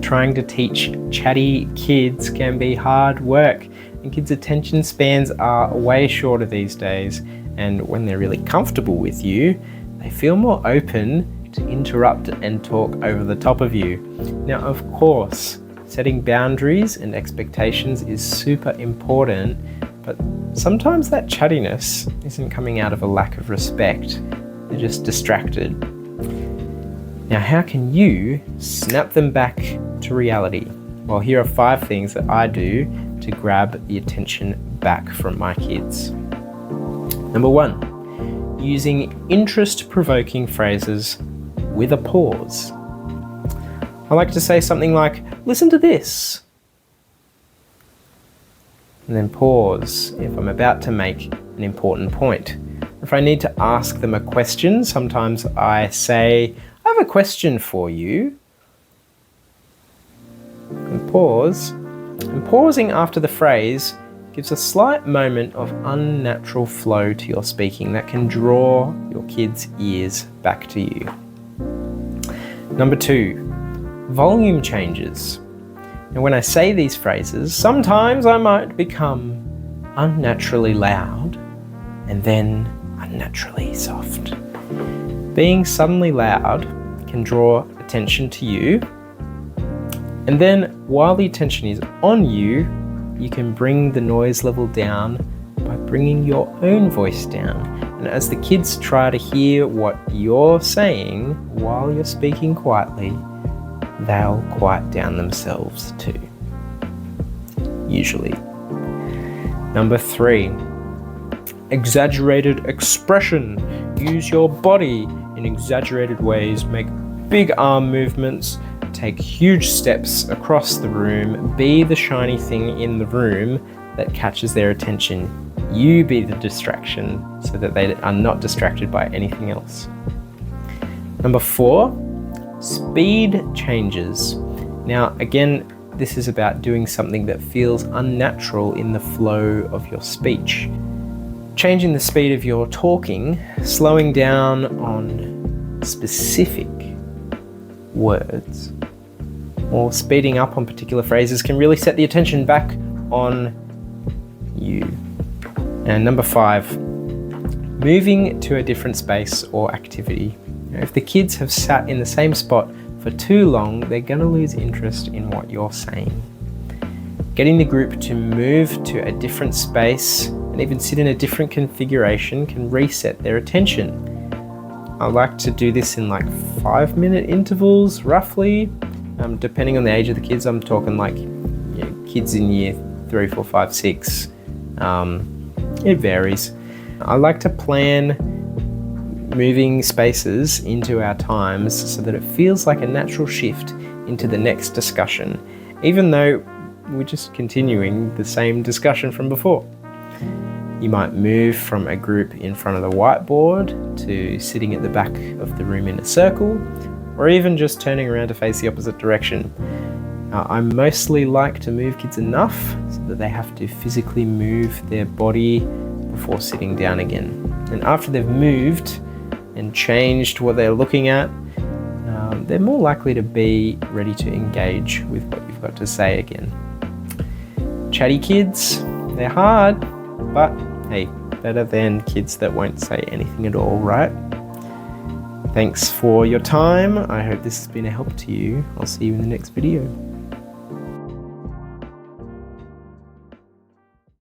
trying to teach chatty kids can be hard work, and kids' attention spans are way shorter these days, and when they're really comfortable with you, they feel more open to interrupt and talk over the top of you. Now, of course, setting boundaries and expectations is super important, but sometimes that chattiness isn't coming out of a lack of respect. They're just distracted. Now, how can you snap them back to reality? Well, here are 5 things that I do to grab the attention back from my kids. Number 1, using interest-provoking phrases with a pause. I like to say something like, "Listen to this," and then pause if I'm about to make an important point. If I need to ask them a question, sometimes I say, "I have a question for you," and pause. And pausing after the phrase gives a slight moment of unnatural flow to your speaking that can draw your kids' ears back to you. Number 2, volume changes. And when I say these phrases, sometimes I might become unnaturally loud and then unnaturally soft. Being suddenly loud can draw attention to you, and then while the attention is on you, you can bring the noise level down by bringing your own voice down. And as the kids try to hear what you're saying while you're speaking quietly, they'll quiet down themselves too, usually. Number 3, exaggerated expression. Use your body in exaggerated ways. Make big arm movements. Take huge steps across the room. Be the shiny thing in the room that catches their attention. You be the distraction so that they are not distracted by anything else. Number 4, speed changes. Now, again, this is about doing something that feels unnatural in the flow of your speech. Changing the speed of your talking, slowing down on specific words, or speeding up on particular phrases can really set the attention back on you. And number 5, moving to a different space or activity. If the kids have sat in the same spot for too long, they're going to lose interest in what you're saying. Getting the group to move to a different space and even sit in a different configuration can reset their attention. I like to do this in like 5-minute intervals, roughly. Depending on the age of the kids, I'm talking like kids in year 3, 4, 5, 6. It varies. I like to plan moving spaces into our times so that it feels like a natural shift into the next discussion, even though we're just continuing the same discussion from before. You might move from a group in front of the whiteboard to sitting at the back of the room in a circle, or even just turning around to face the opposite direction. I mostly like to move kids enough so that they have to physically move their body before sitting down again. And after they've moved and changed what they're looking at, they're more likely to be ready to engage with what you've got to say again. Chatty kids, they're hard, but hey, better than kids that won't say anything at all, right? Thanks for your time. I hope this has been a help to you. I'll see you in the next video.